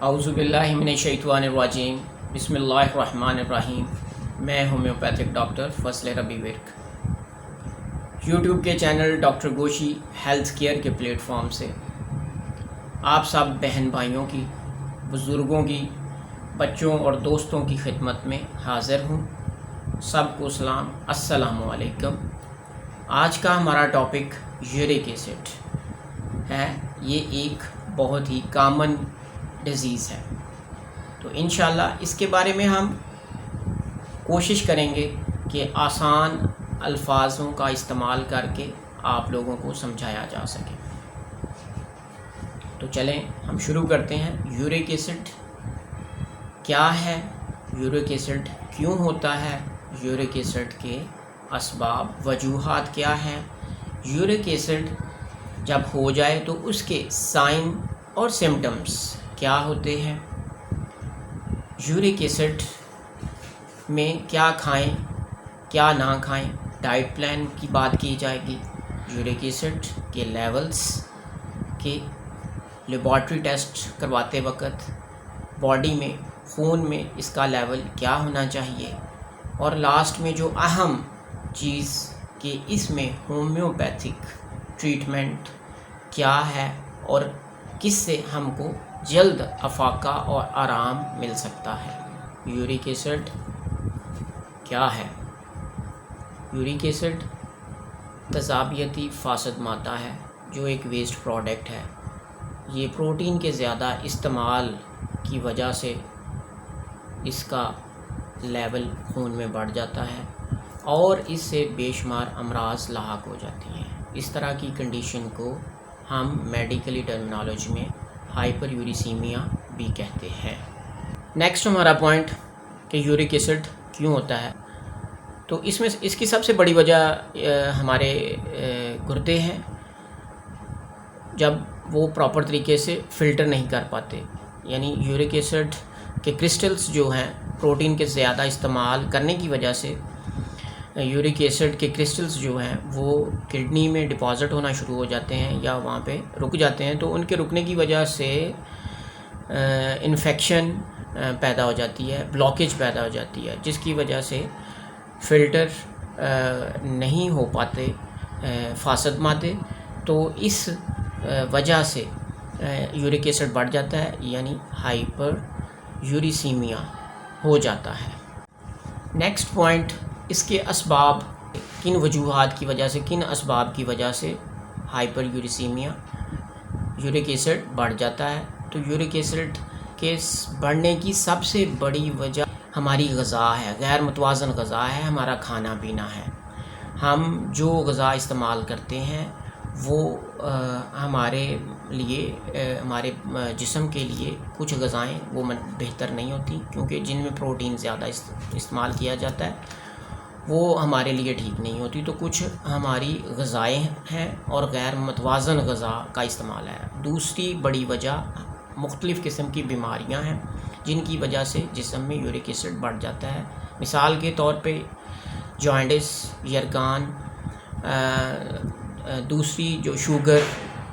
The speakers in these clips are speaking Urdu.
اعوذ باللہ من الشیطان الرجیم بسم اللہ الرحمن الرحیم۔ میں ہومیوپیتھک ڈاکٹر فضل ربیع ورک، یوٹیوب کے چینل ڈاکٹر گوشی ہیلتھ کیئر کے پلیٹ فارم سے آپ سب بہن بھائیوں کی، بزرگوں کی، بچوں اور دوستوں کی خدمت میں حاضر ہوں۔ سب کو سلام، السلام علیکم۔ آج کا ہمارا ٹاپک یورک ایسڈ ہے۔ یہ ایک بہت ہی کامن ڈیزیز ہے، تو انشاءاللہ اس کے بارے میں ہم کوشش کریں گے کہ آسان الفاظوں کا استعمال کر کے آپ لوگوں کو سمجھایا جا سکے۔ تو چلیں ہم شروع کرتے ہیں۔ یورک ایسڈ کیا ہے؟ یورک ایسڈ کیوں ہوتا ہے؟ یورک ایسڈ کے اسباب، وجوہات کیا ہیں؟ یورک ایسڈ جب ہو جائے تو اس کے سائن اور سمٹمز کیا ہوتے ہیں؟ یورک ایسڈ میں کیا کھائیں، کیا نہ کھائیں، ڈائٹ پلان کی بات کی جائے گی۔ یورک ایسڈ کے لیولز کے لیبارٹری ٹیسٹ کرواتے وقت باڈی میں، خون میں اس کا لیول کیا ہونا چاہیے، اور لاسٹ میں جو اہم چیز کہ اس میں ہومیوپیتھک ٹریٹمنٹ کیا ہے اور کس سے ہم کو جلد افاقہ اور آرام مل سکتا ہے۔ یورک ایسڈ کیا ہے؟ یورک ایسڈ تیزابیتی فاسد مادہ ہے جو ایک ویسٹ پروڈکٹ ہے۔ یہ پروٹین کے زیادہ استعمال کی وجہ سے اس کا لیول خون میں بڑھ جاتا ہے اور اس سے بے شمار امراض لاحق ہو جاتی ہیں۔ اس طرح کی کنڈیشن کو ہم میڈیکلی ٹرمینالوجی میں ہائپر یوریسیمیا بھی کہتے ہیں۔ نیکسٹ ہمارا پوائنٹ کہ یورک ایسڈ کیوں ہوتا ہے، تو اس کی سب سے بڑی وجہ ہمارے گردے ہیں، جب وہ پراپر طریقے سے فلٹر نہیں کر پاتے۔ یعنی یورک ایسڈ کے کرسٹلز جو ہیں پروٹین کے زیادہ استعمال کرنے کی وجہ سے یورک ایسڈ کے کرسٹلز جو ہیں وہ کڈنی میں ڈپازٹ ہونا شروع ہو جاتے ہیں یا وہاں پہ رک جاتے ہیں، تو ان کے رکنے کی وجہ سے انفیکشن پیدا ہو جاتی ہے، بلاکیج پیدا ہو جاتی ہے، جس کی وجہ سے فلٹر نہیں ہو پاتے فاسد مادے، تو اس وجہ سے یورک ایسڈ بڑھ جاتا ہے، یعنی ہائپر یوریسیمیا ہو جاتا ہے۔ نیکسٹ پوائنٹ، اس کے اسباب، کن وجوہات کی وجہ سے، کن اسباب کی وجہ سے ہائپر یوریسیمیا، یورک ایسڈ بڑھ جاتا ہے۔ تو یورک ایسڈ کے بڑھنے کی سب سے بڑی وجہ ہماری غذا ہے، غیر متوازن غذا ہے، ہمارا کھانا پینا ہے۔ ہم جو غذا استعمال کرتے ہیں وہ ہمارے لیے، ہمارے جسم کے لیے کچھ غذائیں وہ بہتر نہیں ہوتی، کیونکہ جن میں پروٹین زیادہ استعمال کیا جاتا ہے وہ ہمارے لیے ٹھیک نہیں ہوتی، تو کچھ ہماری غذائیں ہیں اور غیر متوازن غذا کا استعمال ہے۔ دوسری بڑی وجہ مختلف قسم کی بیماریاں ہیں جن کی وجہ سے جسم میں یورک ایسڈ بڑھ جاتا ہے۔ مثال کے طور پہ جوائنٹس، یرغان، دوسری جو شوگر،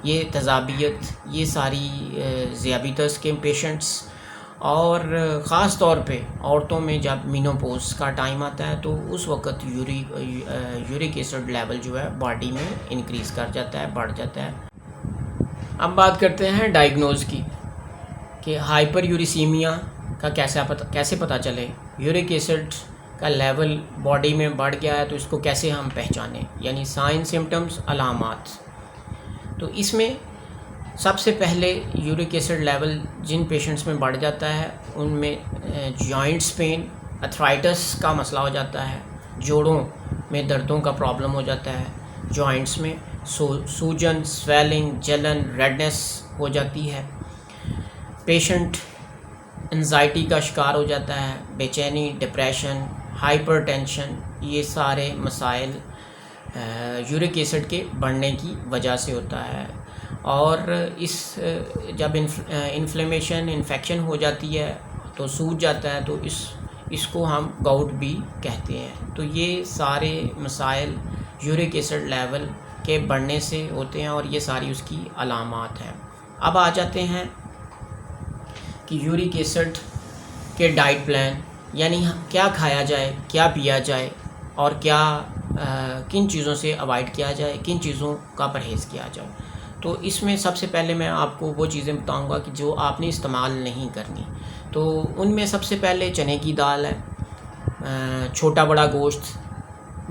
یہ تیزابیت، یہ ساری ذیابیطس کے پیشنٹس، اور خاص طور پہ عورتوں میں جب مینوپوز کا ٹائم آتا ہے تو اس وقت یورک ایسڈ لیول جو ہے باڈی میں انکریز کر جاتا ہے، بڑھ جاتا ہے۔ اب بات کرتے ہیں ڈائیگنوز کی کہ ہائپر یوریسیمیا کا کیسے پتہ چلے، یورک ایسڈ کا لیول باڈی میں بڑھ گیا ہے تو اس کو کیسے ہم پہچانیں، یعنی سائن، سمٹمز، علامات۔ تو اس میں سب سے پہلے یورک ایسڈ لیول جن پیشنٹس میں بڑھ جاتا ہے ان میں جوائنٹس پین، ارتھرائٹس کا مسئلہ ہو جاتا ہے، جوڑوں میں دردوں کا پرابلم ہو جاتا ہے، جوائنٹس میں سوجن، سویلنگ، جلن، ریڈنس ہو جاتی ہے، پیشنٹ انزائٹی کا شکار ہو جاتا ہے، بے چینی، ڈپریشن، ہائپر ٹینشن، یہ سارے مسائل یورک ایسڈ کے بڑھنے کی وجہ سے ہوتا ہے۔ اور جب انفیکشن ہو جاتی ہے تو سوج جاتا ہے، تو اس کو ہم گاؤٹ بھی کہتے ہیں۔ تو یہ سارے مسائل یورک ایسڈ لیول کے بڑھنے سے ہوتے ہیں اور یہ ساری اس کی علامات ہیں۔ اب آ جاتے ہیں کہ یورک ایسڈ کے ڈائٹ پلان، یعنی کیا کھایا جائے، کیا پیا جائے، اور کیا کن چیزوں سے اوائڈ کیا جائے، کن چیزوں کا پرہیز کیا جائے۔ تو اس میں سب سے پہلے میں آپ کو وہ چیزیں بتاؤں گا کہ جو آپ نے استعمال نہیں کرنی۔ تو ان میں سب سے پہلے چنے کی دال ہے، چھوٹا بڑا گوشت،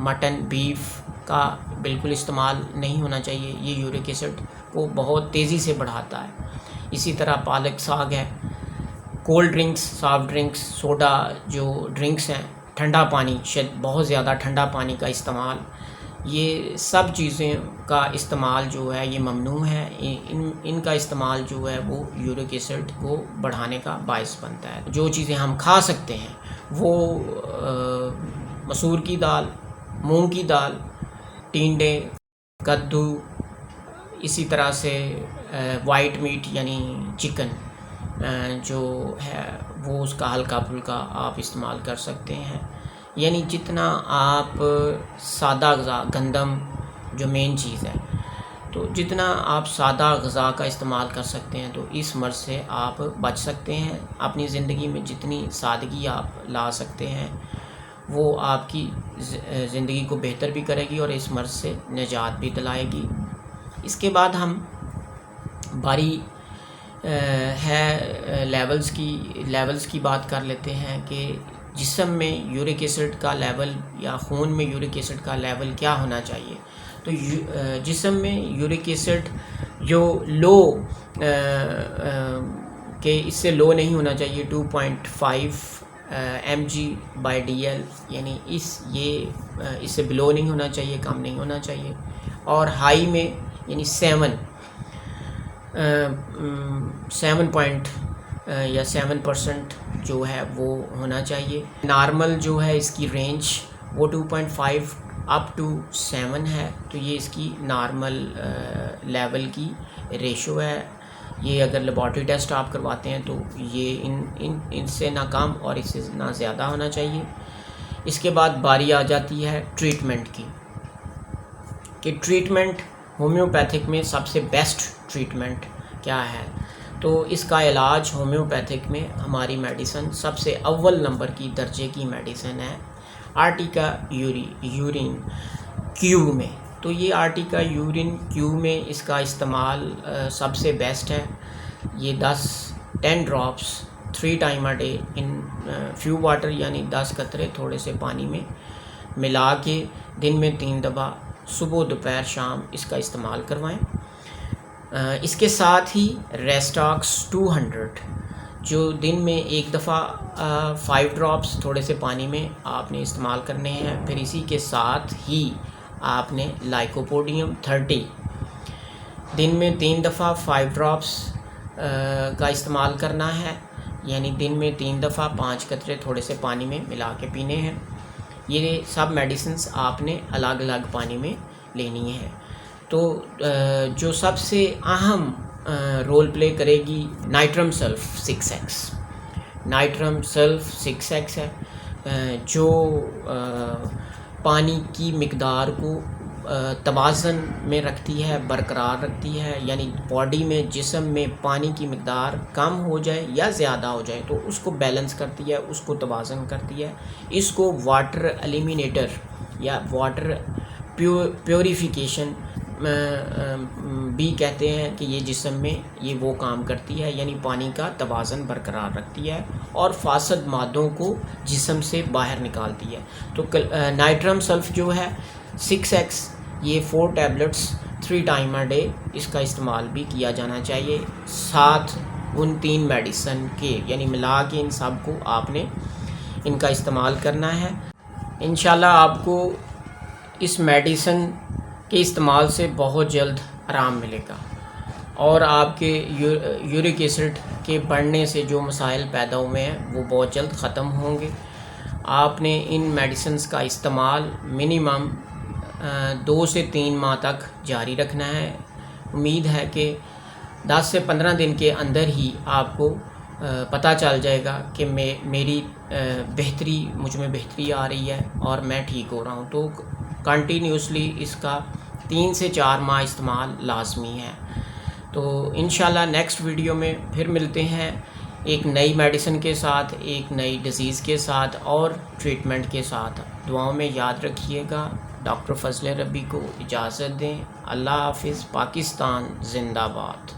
مٹن، بیف کا بالکل استعمال نہیں ہونا چاہیے، یہ یورک ایسڈ کو بہت تیزی سے بڑھاتا ہے۔ اسی طرح پالک ساگ ہے، cold drinks, soft drinks, soda جو ڈرنکس ہیں، ٹھنڈا پانی، بہت زیادہ ٹھنڈا پانی کا استعمال، یہ سب چیزیں کا استعمال جو ہے یہ ممنوع ہے۔ ان کا استعمال جو ہے وہ یورک ایسڈ کو بڑھانے کا باعث بنتا ہے۔ جو چیزیں ہم کھا سکتے ہیں وہ مسور کی دال، مونگ کی دال، ٹینڈے، کدو، اسی طرح سے وائٹ میٹ یعنی چکن جو ہے وہ اس کا ہلکا پھلکا آپ استعمال کر سکتے ہیں۔ یعنی جتنا آپ سادہ غذا، گندم جو مین چیز ہے، تو جتنا آپ سادہ غذا کا استعمال کر سکتے ہیں تو اس مرض سے آپ بچ سکتے ہیں۔ اپنی زندگی میں جتنی سادگی آپ لا سکتے ہیں وہ آپ کی زندگی کو بہتر بھی کرے گی اور اس مرض سے نجات بھی دلائے گی۔ اس کے بعد ہم باری ہے لیولز کی بات کر لیتے ہیں کہ جسم میں یورک ایسڈ کا لیول یا خون میں یورک ایسڈ کا لیول کیا ہونا چاہیے۔ تو جسم میں یورک ایسڈ جو لو کہ اس سے لو نہیں ہونا چاہیے، 2.5 mg/dl، یعنی اس سے بلو نہیں ہونا چاہیے، کم نہیں ہونا چاہیے۔ اور ہائی میں یعنی 7% جو ہے وہ ہونا چاہیے۔ نارمل جو ہے اس کی رینج وہ 2.5 اپ ٹو 7 ہے، تو یہ اس کی نارمل لیول کی ریشو ہے۔ یہ اگر لیبارٹری ٹیسٹ آپ کرواتے ہیں تو یہ ان سے نہ کم اور اس سے نہ زیادہ ہونا چاہیے۔ اس کے بعد باری آ جاتی ہے ٹریٹمنٹ کی، کہ ٹریٹمنٹ ہومیوپیتھک میں سب سے بیسٹ ٹریٹمنٹ کیا ہے۔ تو اس کا علاج ہومیوپیتھک میں ہماری میڈیسن سب سے اول نمبر کی درجے کی میڈیسن ہے آرٹیکا یورین کیو میں۔ تو یہ آرٹیکا یورین کیو میں اس کا استعمال سب سے بیسٹ ہے۔ یہ 10 drops 3 time a day in few water, یعنی 10 قطرے تھوڑے سے پانی میں ملا کے دن میں 3 دفعہ صبح، دوپہر، شام اس کا استعمال کروائیں۔ اس کے ساتھ ہی ریسٹاکس 200 جو دن میں ایک دفعہ 5 ڈراپس تھوڑے سے پانی میں آپ نے استعمال کرنے ہیں۔ پھر اسی کے ساتھ ہی آپ نے لائکوپوڈیم 30 دن میں 3 دفعہ 5 ڈراپس کا استعمال کرنا ہے، یعنی دن میں 3 دفعہ 5 قطرے تھوڑے سے پانی میں ملا کے پینے ہیں۔ یہ سب میڈیسنس آپ نے الگ الگ پانی میں لینی ہے۔ تو جو سب سے اہم رول پلے کرے گی نائٹرم سلف 6x، نائٹرم سلف 6x ہے جو پانی کی مقدار کو توازن میں رکھتی ہے، برقرار رکھتی ہے، یعنی باڈی میں، جسم میں پانی کی مقدار کم ہو جائے یا زیادہ ہو جائے تو اس کو بیلنس کرتی ہے، اس کو توازن کرتی ہے۔ اس کو واٹر ایلیمینیٹر یا واٹر پیوریفیکیشن بھی کہتے ہیں، کہ یہ جسم میں یہ وہ کام کرتی ہے، یعنی پانی کا توازن برقرار رکھتی ہے اور فاسد مادوں کو جسم سے باہر نکالتی ہے۔ تو نائٹرم سلف جو ہے 6x، یہ 4 ٹیبلٹس 3 ٹائم اے ڈے اس کا استعمال بھی کیا جانا چاہیے، ساتھ ان 3 میڈیسن کے، یعنی ملا کے ان سب کو آپ نے ان کا استعمال کرنا ہے۔ انشاءاللہ آپ کو اس میڈیسن کے استعمال سے بہت جلد آرام ملے گا اور آپ کے یورک ایسڈ کے بڑھنے سے جو مسائل پیدا ہوئے ہیں وہ بہت جلد ختم ہوں گے۔ آپ نے ان میڈیسنز کا استعمال منیمم 2 سے 3 ماہ تک جاری رکھنا ہے۔ امید ہے کہ 10 سے 15 دن کے اندر ہی آپ کو پتہ چل جائے گا کہ میری مجھ میں بہتری آ رہی ہے اور میں ٹھیک ہو رہا ہوں۔ تو کنٹینیوسلی اس کا 3 سے 4 ماہ استعمال لازمی ہے۔ تو انشاءاللہ نیکسٹ ویڈیو میں پھر ملتے ہیں ایک نئی میڈیسن کے ساتھ، ایک نئی ڈیزیز کے ساتھ اور ٹریٹمنٹ کے ساتھ. دعاؤں میں یاد رکھیے گا. ڈاکٹر فضل ربی کو اجازت دیں. اللہ حافظ. پاکستان زندہ باد.